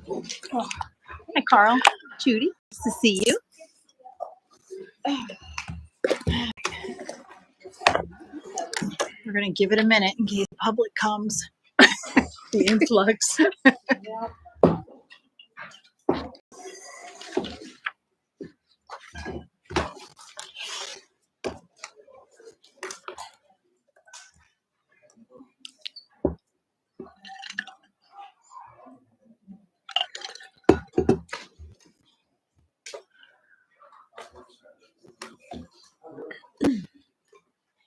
Oh, hi, Carl. Judy, nice to see you. We're going to give it a minute in case the public comes. The influx.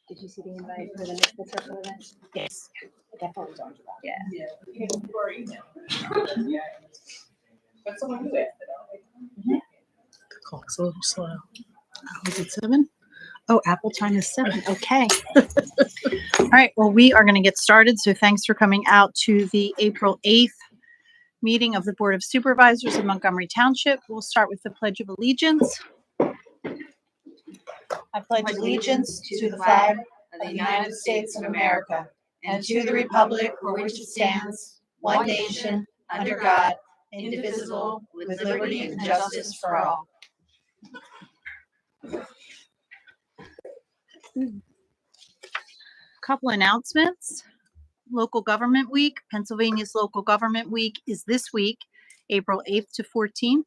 Did you see the invite for the next circle event? Yes. That probably was on to that. Yeah. But someone knew it. The clock's a little slow. Is it 7? Oh, Apple time is 7. Okay. All right. Well, we are going to get started. So thanks for coming out to the April 8th meeting of the Board of Supervisors of Montgomery Township. We'll start with the Pledge of Allegiance. I pledge allegiance to the flag of the United States of America and to the republic for which it stands, one nation, under God, indivisible, with liberty and justice for all. Couple announcements. Local Government Week. Pennsylvania's Local Government Week is this week, April 8th to 14th.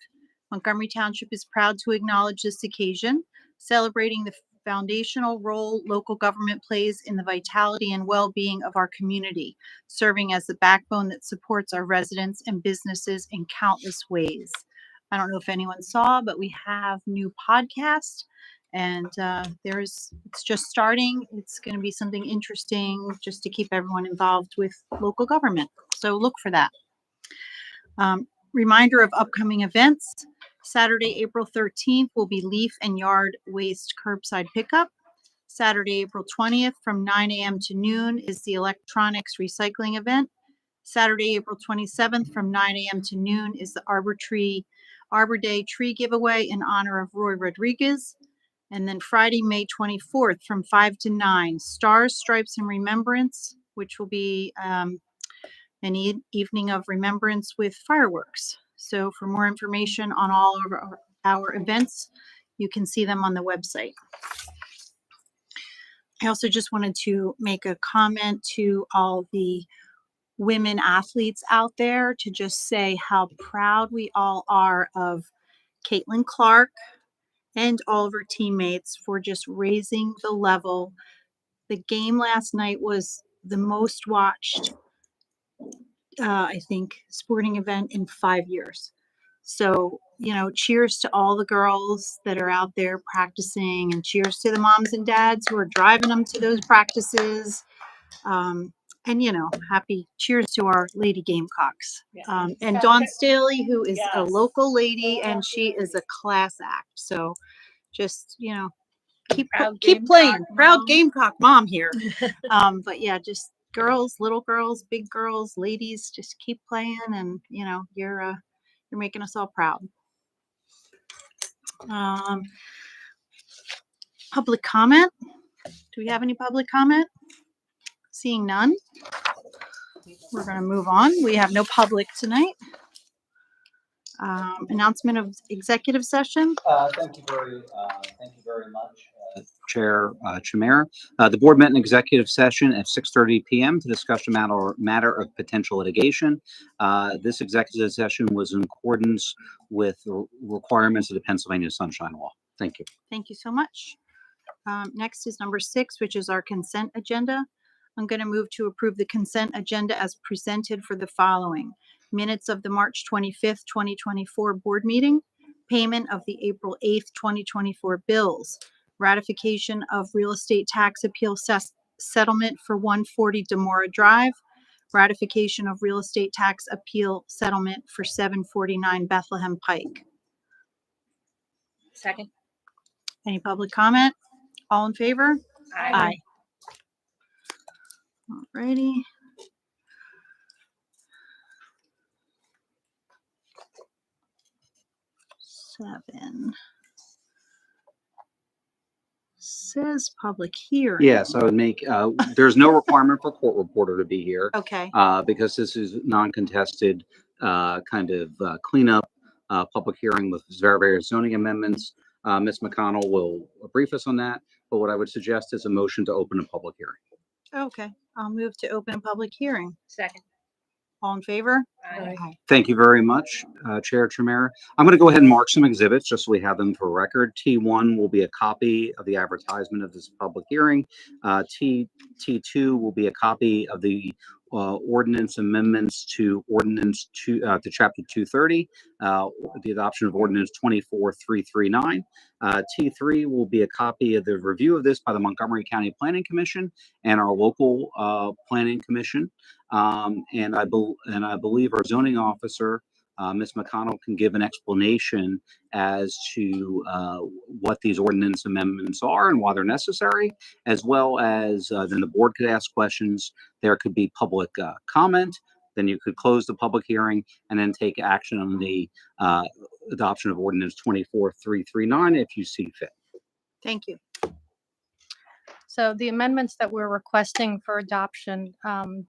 Montgomery Township is proud to acknowledge this occasion, celebrating the foundational role local government plays in the vitality and well-being of our community, serving as the backbone that supports our residents and businesses in countless ways. I don't know if anyone saw, but we have new podcast, and it's just starting. It's going to be something interesting just to keep everyone involved with local government. So look for that. Reminder of upcoming events. Saturday, April 13th will be leaf and yard waste curbside pickup. Saturday, April 20th from 9 a.m. to noon is the electronics recycling event. Saturday, April 27th from 9 a.m. to noon is the Arbor Day tree giveaway in honor of Roy Rodriguez. And then Friday, May 24th from 5 to 9, Stars, Stripes, and Remembrance, which will be an evening of remembrance with fireworks. So for more information on all of our events, you can see them on the website. I also just wanted to make a comment to all the women athletes out there to just say how proud we all are of Caitlin Clark and all of her teammates for just raising the level. The game last night was the most watched I think, sporting event in 5 years. So, cheers to all the girls that are out there practicing, and cheers to the moms and dads who are driving them to those practices. And, happy cheers to our Lady Gamecocks. And Dawn Staley, who is a local lady, and she is a class act. So just, keep playing. Proud Gamecock mom here. But yeah, just girls, little girls, big girls, ladies, just keep playing, and you're making us all proud. Public comment. Do we have any public comment? Seeing none, we're going to move on. We have no public tonight. Announcement of executive session. Thank you very much, Chair Chimera. The board met in executive session at 6:30 p.m. to discuss a matter of potential litigation. This executive session was in accordance with the requirements of the Pennsylvania Sunshine Law. Thank you. Thank you so much. Next is number 6, which is our consent agenda. I'm going to move to approve the consent agenda as presented for the following: minutes of the March 25th, 2024 board meeting, payment of the April 8th, 2024 bills, ratification of real estate tax appeal settlement for 140 Demora Drive, ratification of real estate tax appeal settlement for 749 Bethlehem Pike. Second. Any public comment? All in favor? Aye. Alrighty. Seven. Says public hearing. Yes, I would make, there's no requirement for court reporter to be here. Okay. Because this is non-contested cleanup public hearing with various zoning amendments. Ms. McConnell will brief us on that, but what I would suggest is a motion to open a public hearing. Okay, I'll move to open a public hearing. Second. All in favor? Aye. Thank you very much, Chair Chimera. I'm going to go ahead and mark some exhibits just so we have them for record. T1 will be a copy of the advertisement of this public hearing. T2 will be a copy of the ordinance amendments to ordinance to chapter 230, the adoption of ordinance 24339. T3 will be a copy of the review of this by the Montgomery County Planning Commission and our local planning commission. And I believe our zoning officer, Ms. McConnell, can give an explanation as to what these ordinance amendments are and why they're necessary, as well as then the board could ask questions. There could be public comment. Then you could close the public hearing and then take action on the adoption of ordinance 24339 if you see fit. Thank you. So the amendments that we're requesting for adoption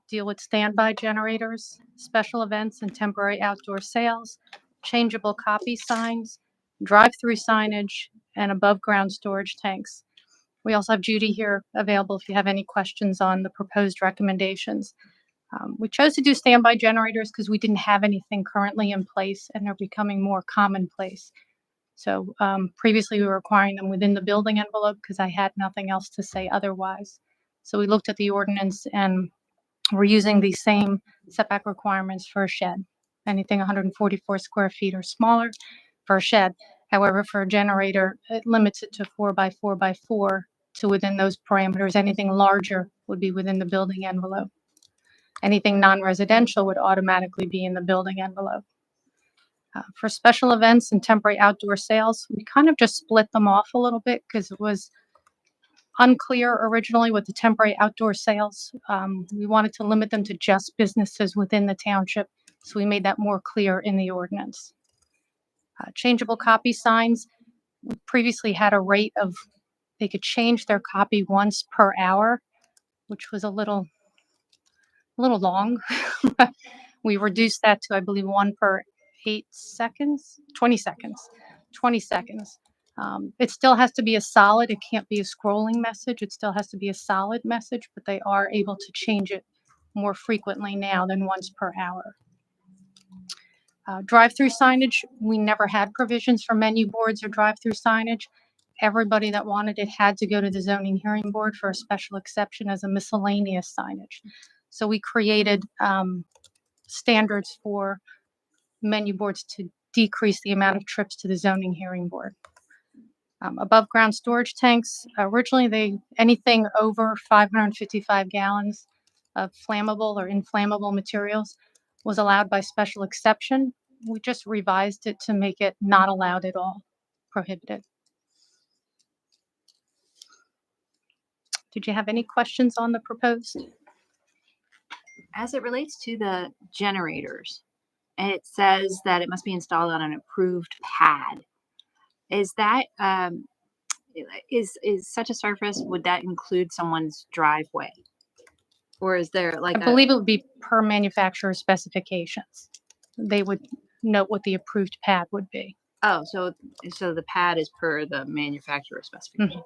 deal with standby generators, special events and temporary outdoor sales, changeable copy signs, drive-through signage, and above-ground storage tanks. We also have Judy here available if you have any questions on the proposed recommendations. We chose to do standby generators because we didn't have anything currently in place and they're becoming more commonplace. So previously we were requiring them within the building envelope because I had nothing else to say otherwise. So we looked at the ordinance and we're using the same setback requirements for a shed, anything 144 square feet or smaller for a shed. However, for a generator, it limits it to 4 by 4 by 4 to within those parameters. Anything larger would be within the building envelope. Anything non-residential would automatically be in the building envelope. For special events and temporary outdoor sales, we kind of just split them off a little bit because it was unclear originally with the temporary outdoor sales. We wanted to limit them to just businesses within the township, so we made that more clear in the ordinance. Changeable copy signs, we previously had a rate of, they could change their copy once per hour, which was a little long. We reduced that to, I believe, 1 per 8 seconds, 20 seconds. It still has to be a solid. It can't be a scrolling message. It still has to be a solid message, but they are able to change it more frequently now than once per hour. Drive-through signage, we never had provisions for menu boards or drive-through signage. Everybody that wanted it had to go to the zoning hearing board for a special exception as a miscellaneous signage. So we created standards for menu boards to decrease the amount of trips to the zoning hearing board. Above ground storage tanks, originally anything over 555 gallons of flammable or inflammable materials was allowed by special exception. We just revised it to make it not allowed at all, prohibited. Did you have any questions on the proposed? As it relates to the generators, it says that it must be installed on an approved pad. Is that, is such a surface, would that include someone's driveway? Or is there like I believe it would be per manufacturer specifications. They would note what the approved pad would be. oh, so the pad is per the manufacturer specification.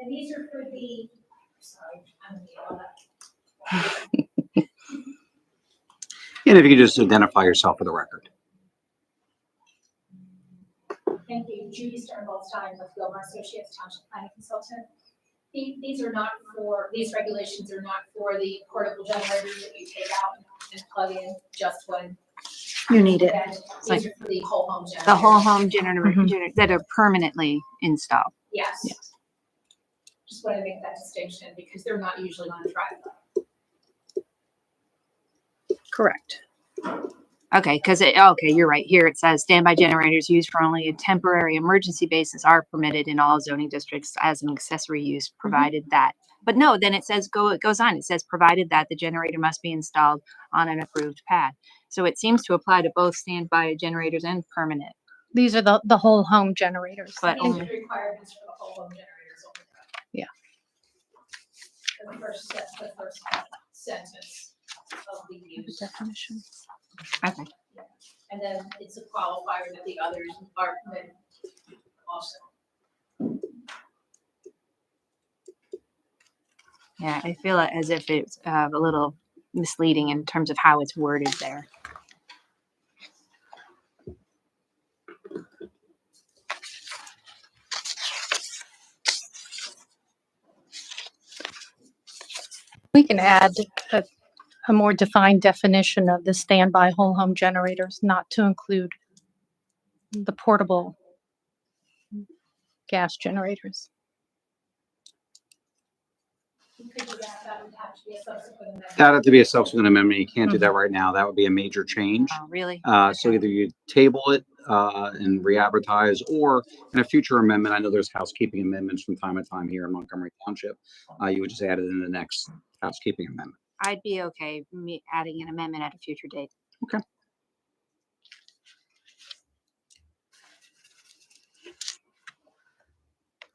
And these are for the, sorry, I'm gonna get all that. And if you could just identify yourself for the record. Thank you. Judy Sterngoldstein with Gilmore Associates Township Planning Consultant. These are not for, these regulations are not for the portable generators that you take out and plug in just when You need it. and these are for the whole home generators. The whole home generator Mhm. that are permanently installed. Yes. Yes. Just want to make that distinction because they're not usually on the driveway. Correct. Okay, because okay, you're right. Here it says standby generators used for only a temporary emergency basis are permitted in all zoning districts as an accessory use, provided that. But no, then it says it goes on. It says provided that the generator must be installed on an approved pad. So it seems to apply to both standby generators and permanent. These are the whole home generators. But These are only, the requirements for the whole home generators only. Yeah. The first sentence. of the use. Definition. Okay. And then it's a qualifier that the others are permitted also. Yeah, I feel as if it's a little misleading in terms of how it's worded there. We can add a more defined definition of the standby whole home generators, not to include the portable gas generators. You could do that, that would have to be a subsequent amendment. That'd have to be a subsequent amendment. You can't do that right now. That would be a major change. Oh, really? So either you table it and re-advertise, or in a future amendment, I know there's housekeeping amendments from time to time here in Montgomery Township. You would just add it in the next housekeeping amendment. I'd be okay me adding an amendment at a future date. Okay.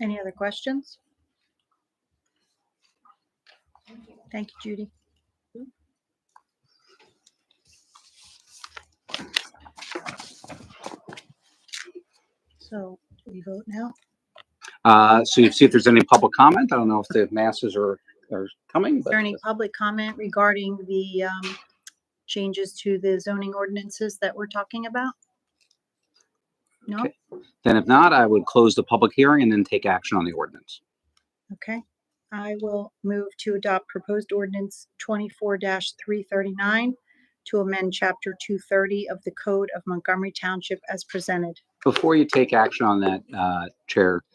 Any other questions? Thank you, Judy. So, do we vote now? So you see if there's any public comment. I don't know if the masses are coming, Is but there any public comment regarding the changes to the zoning ordinances that we're talking about? No? Okay. Then if not, I would close the public hearing and then take action on the ordinance. Okay. I will move to adopt proposed ordinance 24-339 to amend chapter 230 of the Code of Montgomery Township as presented. Before you take action on that, Chair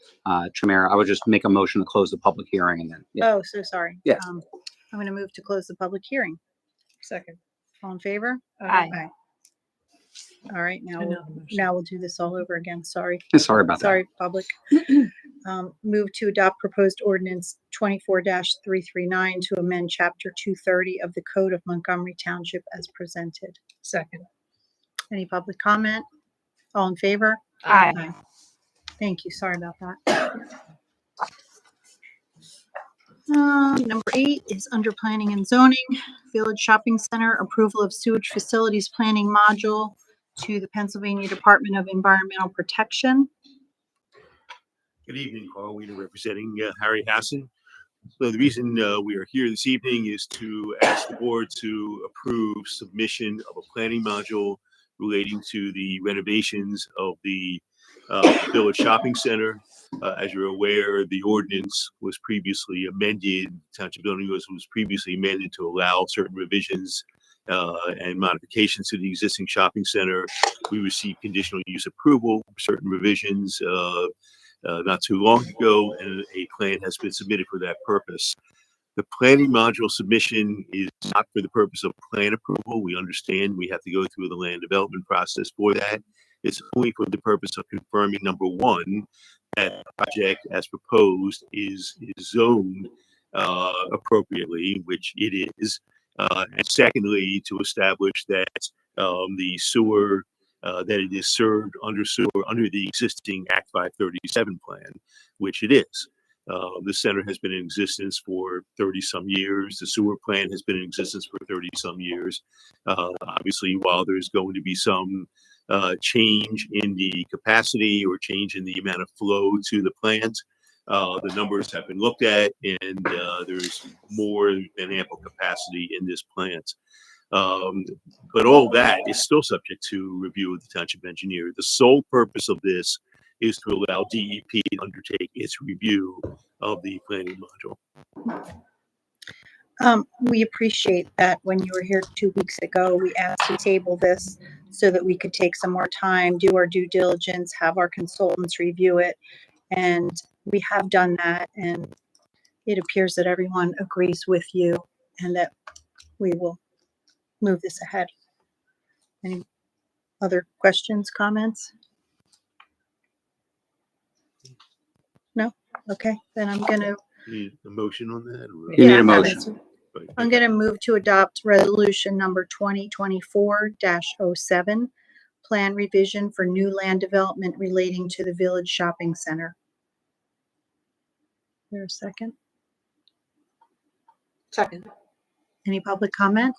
Chimera, I would just make a motion to close the public hearing and then, yeah. Oh, so sorry. Yeah. I'm going to move to close the public hearing. Second. All in favor? Aye. All right, now, Another motion. now we'll do this all over again. Sorry. Sorry about that. Sorry, public. Move to adopt proposed ordinance 24-339 to amend chapter 230 of the Code of Montgomery Township as presented. Second. Any public comment? All in favor? Aye. Thank you. Sorry about that. Number 8 is under planning and zoning, Village Shopping Center, approval of sewage facilities planning module to the Pennsylvania Department of Environmental Protection. Good evening, Carl Weeder representing Harry Hassan. So the reason we are here this evening is to ask the board to approve submission of a planning module relating to the renovations of the Village Shopping Center. As you're aware, the ordinance was previously amended, Township Building was previously amended to allow certain revisions and modifications to the existing shopping center. We received conditional use approval for certain revisions not too long ago, and a plan has been submitted for that purpose. The planning module submission is not for the purpose of plan approval. We understand we have to go through the land development process for that. It's only for the purpose of confirming, number one, that the project as proposed is zoned appropriately, which it is. And secondly, to establish that the sewer that it is served under the existing Act 537 plan, which it is. The center has been in existence for 30-some years. The sewer plant has been in existence for 30-some years. Obviously, while there's going to be some change in the capacity or change in the amount of flow to the plant, the numbers have been looked at, and there's more than ample capacity in this plant. But all that is still subject to review of the township engineer. The sole purpose of this is to allow DEP to undertake its review of the planning module. We appreciate that when you were here 2 weeks ago, we asked to table this so that we could take some more time, do our due diligence, have our consultants review it. And we have done that, and it appears that everyone agrees with you and that we will move this ahead. Any other questions, comments? No? Okay, then I'm gonna, Need a motion on that? Or? You need a Yeah, motion. Right. I'm gonna move to adopt resolution number 2024-07, plan revision for new land development relating to the Village Shopping Center. Is there a second? Second. Any public comment?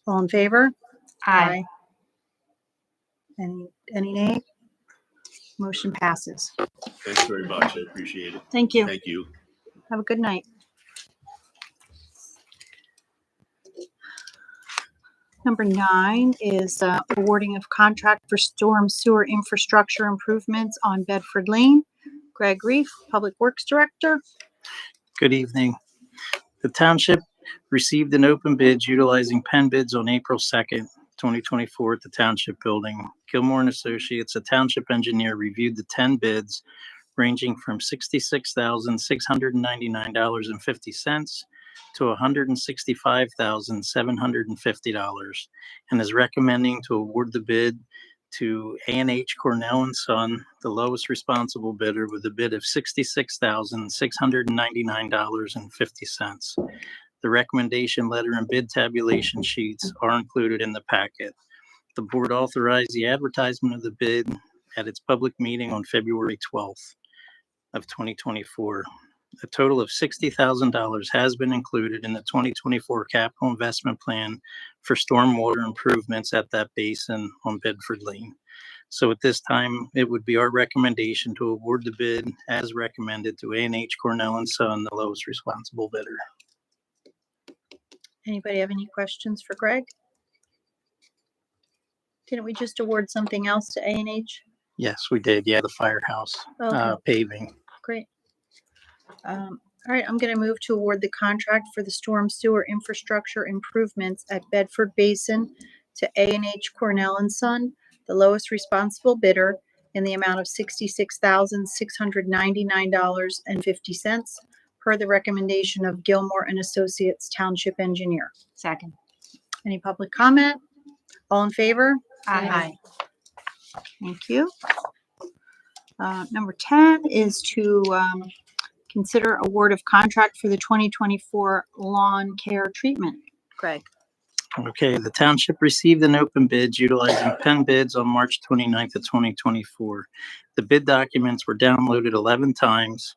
All in favor? Aye. Any nay? Motion passes. Thanks very much. I appreciate it. Thank you. Thank you. Have a good night. Number 9 is awarding of contract for storm sewer infrastructure improvements on Bedford Lane. Greg Reef, Public Works Director. Good evening. The township received an open bid utilizing pen bids on April 2nd, 2024 at the Township Building. Gilmore and Associates, a township engineer, reviewed the 10 bids ranging from $66,699.50 to $165,750 and is recommending to award the bid to A&H Cornell & Son, the lowest responsible bidder, with a bid of $66,699.50. The recommendation letter and bid tabulation sheets are included in the packet. The board authorized the advertisement of the bid at its public meeting on February 12th of 2024. A total of $60,000 has been included in the 2024 capital investment plan for stormwater improvements at that basin on Bedford Lane. So at this time, it would be our recommendation to award the bid as recommended to A&H Cornell & Son, the lowest responsible bidder. Anybody have any questions for Greg? Didn't we just award something else to A&H? Yes, we did. Yeah, the firehouse Okay, paving. great. All right, I'm going to move to award the contract for the storm sewer infrastructure improvements at Bedford Basin to A&H Cornell & Son, the lowest responsible bidder, in the amount of $66,699.50 per the recommendation of Gilmore and Associates Township Engineer. Second. Any public comment? All in favor? Aye. Thank you. Number 10 is to consider award of contract for the 2024 lawn care treatment. Greg. Okay, the township received an open bid utilizing pen bids on March 29th of 2024. The bid documents were downloaded 11 times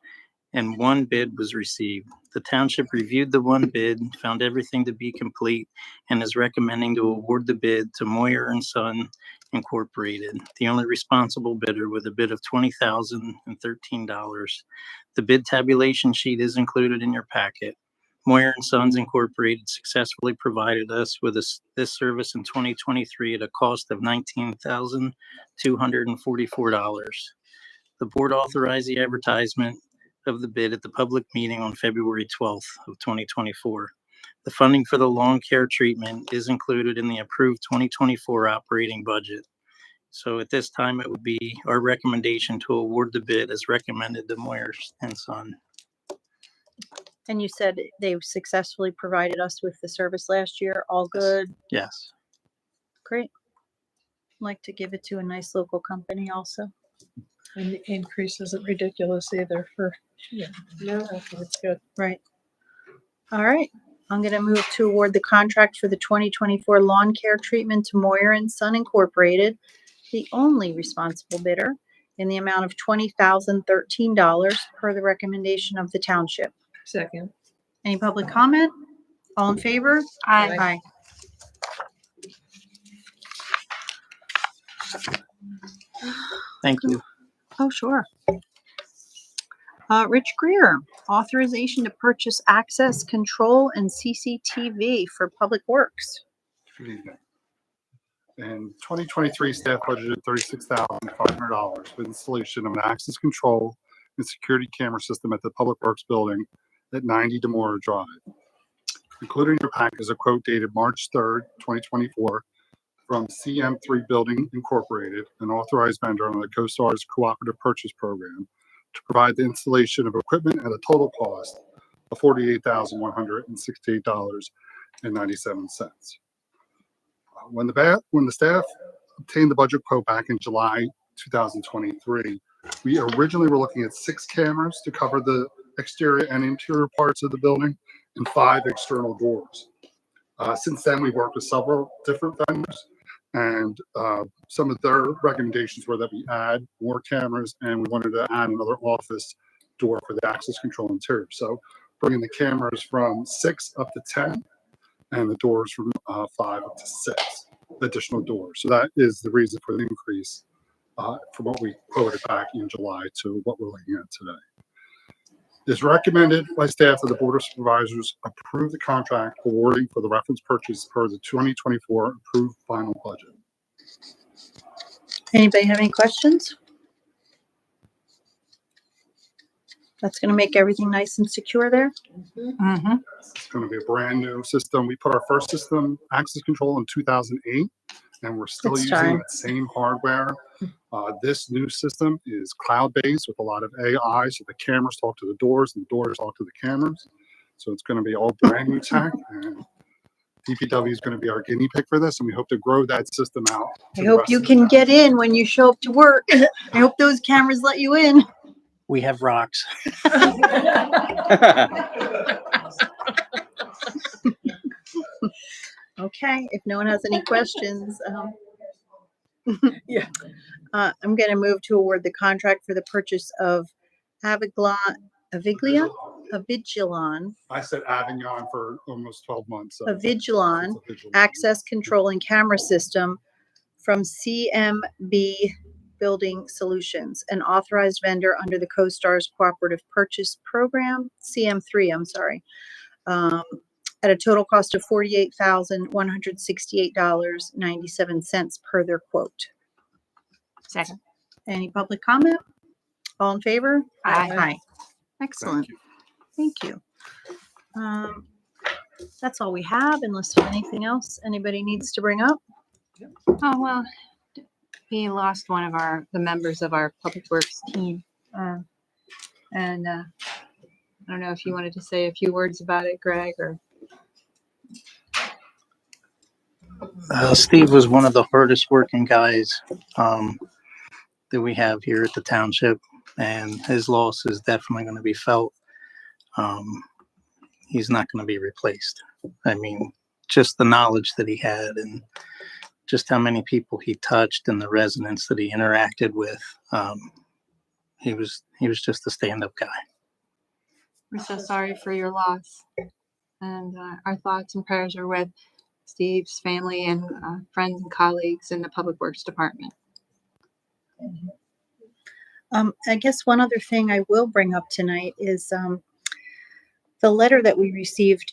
and one bid was received. The township reviewed the one bid, found everything to be complete, and is recommending to award the bid to Moyer and Son Incorporated, the only responsible bidder, with a bid of $20,013. The bid tabulation sheet is included in your packet. Moyer and Sons Incorporated successfully provided us with this service in 2023 at a cost of $19,244. The board authorized the advertisement of the bid at the public meeting on February 12th of 2024. The funding for the lawn care treatment is included in the approved 2024 operating budget. So at this time, it would be our recommendation to award the bid as recommended to Moyer and Son. And you said they successfully provided us with the service last year. All good? Yes. Great. Like to give it to a nice local company also. And the increase isn't ridiculous either for, no, it's good. Right. All right. I'm going to move to award the contract for the 2024 lawn care treatment to Moyer and Son Incorporated, the only responsible bidder, in the amount of $20,013 per the recommendation of the township. Second. Any public comment? All in favor? Aye. Thank you. Oh, sure. Rich Greer, authorization to purchase access control and CCTV for Public Works. Good evening. In 2023, staff budgeted $36,500 for installation of an access control and security camera system at the Public Works building at 90 Demora Drive. Included in your pack is a quote dated March 3rd, 2024 from CM3 Building Incorporated, an authorized vendor under the CoStar's Cooperative Purchase Program, to provide the installation of equipment at a total cost of $48,168.97. When the staff obtained the budget quote back in July 2023, we originally were looking at 6 cameras to cover the exterior and interior parts of the building and 5 external doors. Since then, we've worked with several different vendors, and some of their recommendations were that we add more cameras, and we wanted to add another office door for the access control interior. So bringing the cameras from 6 up to 10 and the doors from 5 up to 6 additional doors. So that is the reason for the increase from what we quoted back in July to what we're looking at today. It's recommended by staff that the Board of Supervisors approve the contract awarding for the reference purchase per the 2024 approved final budget. Anybody have any questions? That's going to make everything nice and secure there. Mm-hmm. It's going to be a brand new system. We put our first system, access control, in 2008, and we're still It's using time. that same hardware. This new system is cloud-based with a lot of AI, so the cameras talk to the doors and the doors talk to the cameras. So it's going to be all brand new tech, and DPW is going to be our guinea pig for this, and we hope to grow that system out. I hope you can get in when you show up to work. I hope those cameras let you in. We have rocks. Okay, if no one has any questions, I'm going to move to award the contract for the purchase of Avigilon I said Avignon for almost 12 months. So Avigilon it's a Avigilon. access control and camera system from CMB Building Solutions, an authorized vendor under the CoStar's Cooperative Purchase Program, CM3, I'm sorry, at a total cost of $48,168.97 per their quote. Second. Any public comment? All in favor? Aye. Excellent. Thank you. Thank you. That's all we have, unless there's anything else anybody needs to bring up. Oh, well, we lost one of the members of our Public Works team. I don't know if you wanted to say a few words about it, Greg, or. Steve was one of the hardest working guys that we have here at the township, and his loss is definitely going to be felt. He's not going to be replaced. I mean, just the knowledge that he had and just how many people he touched and the residents that he interacted with. He was just a stand-up guy. We're so sorry for your loss. And our thoughts and prayers are with Steve's family and friends and colleagues in the Public Works Department. I guess one other thing I will bring up tonight is the letter that we received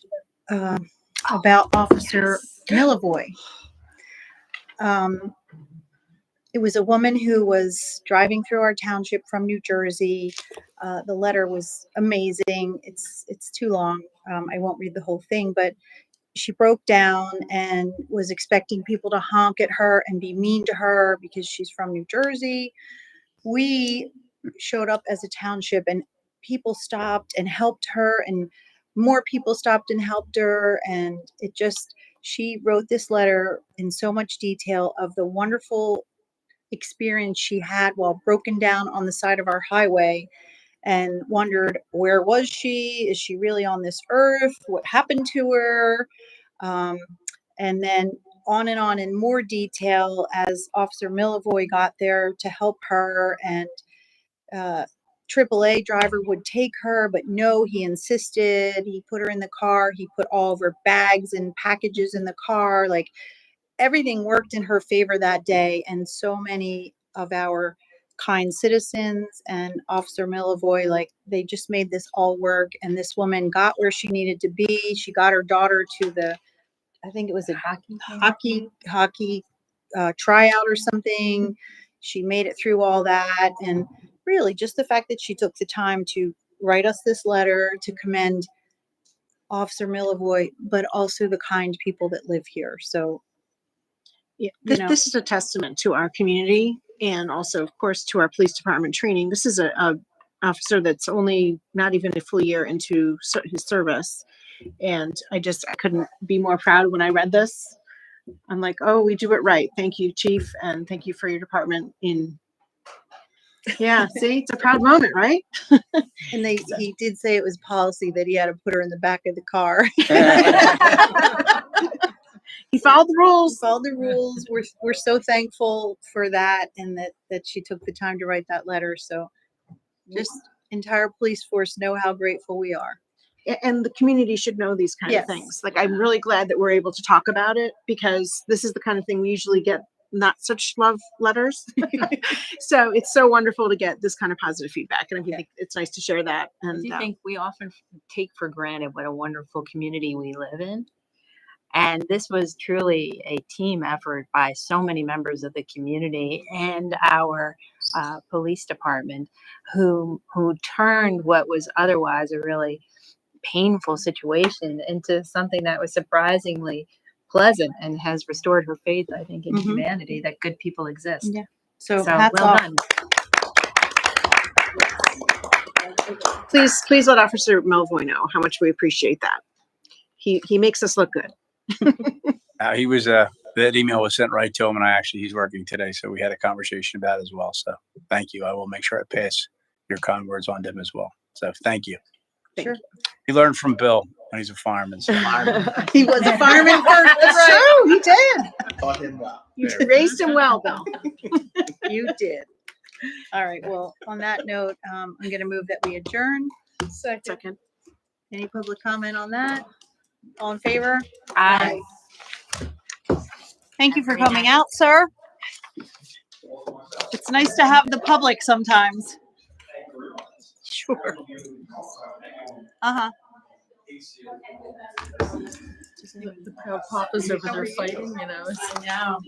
about Officer Millivoy. It was a woman who was driving through our township from New Jersey. The letter was amazing. It's too long. I won't read the whole thing, but she broke down and was expecting people to honk at her and be mean to her because she's from New Jersey. We showed up as a township and people stopped and helped her, and more people stopped and helped her. And she wrote this letter in so much detail of the wonderful experience she had while broken down on the side of our highway, and wondered, where was she? Is she really on this earth? What happened to her? And then on and on in more detail as Officer Millivoy got there to help her, and AAA driver would take her, but no, he insisted. He put her in the car. He put all of her bags and packages in the car. Like, everything worked in her favor that day. And so many of our kind citizens and Officer Millivoy, like, they just made this all work. And this woman got where she needed to be. She got her daughter to I think it was a hockey tryout or something. She made it through all that. And really just the fact that she took the time to write us this letter to commend Officer Millivoy, but also the kind people that live here. So, Yeah, you know. this is a testament to our community and also, of course, to our police department training. This is a officer that's only not even a full year into his service. And I couldn't be more proud when I read this. I'm like, oh, we do it right. Thank you, Chief. And thank you for your department yeah, see, it's a proud moment, right? And he did say it was policy that he had to put her in the back of the car. He followed the rules. Followed the rules. We're so thankful for that, and that she took the time to write that letter. So just entire police force know how grateful we are. and the community should know these kind of Yes. things. Like, I'm really glad that we're able to talk about it, because this is the kind of thing we usually get not such love letters. So it's so wonderful to get this kind of positive feedback, and I think it's nice to share that. I And do think we often take for granted what a wonderful community we live in. And this was truly a team effort by so many members of the community and our police department who turned what was otherwise a really painful situation into something that was surprisingly pleasant and has restored her faith, I think, in Mhm. humanity, that good people exist. Yeah. So So hats well off. done. please let Officer Melvoy know how much we appreciate that. He makes us look good. He was, that email was sent right to him, and he's working today, so we had a conversation about it as well. So thank you. I will make sure I pass your kind words on to him as well. So thank you. Sure. He learned from Bill when he's a fireman. So He was a fireman first. That's true. He did. Taught him well. You raised him well, Bill. You did. All right. Well, on that note, I'm going to move that we adjourn. Second. Any public comment on that? All in favor? Aye. Thank you for coming out, sir. It's nice to have the public sometimes. Sure. Uh-huh. The proud papa's over there fighting, you know. I know.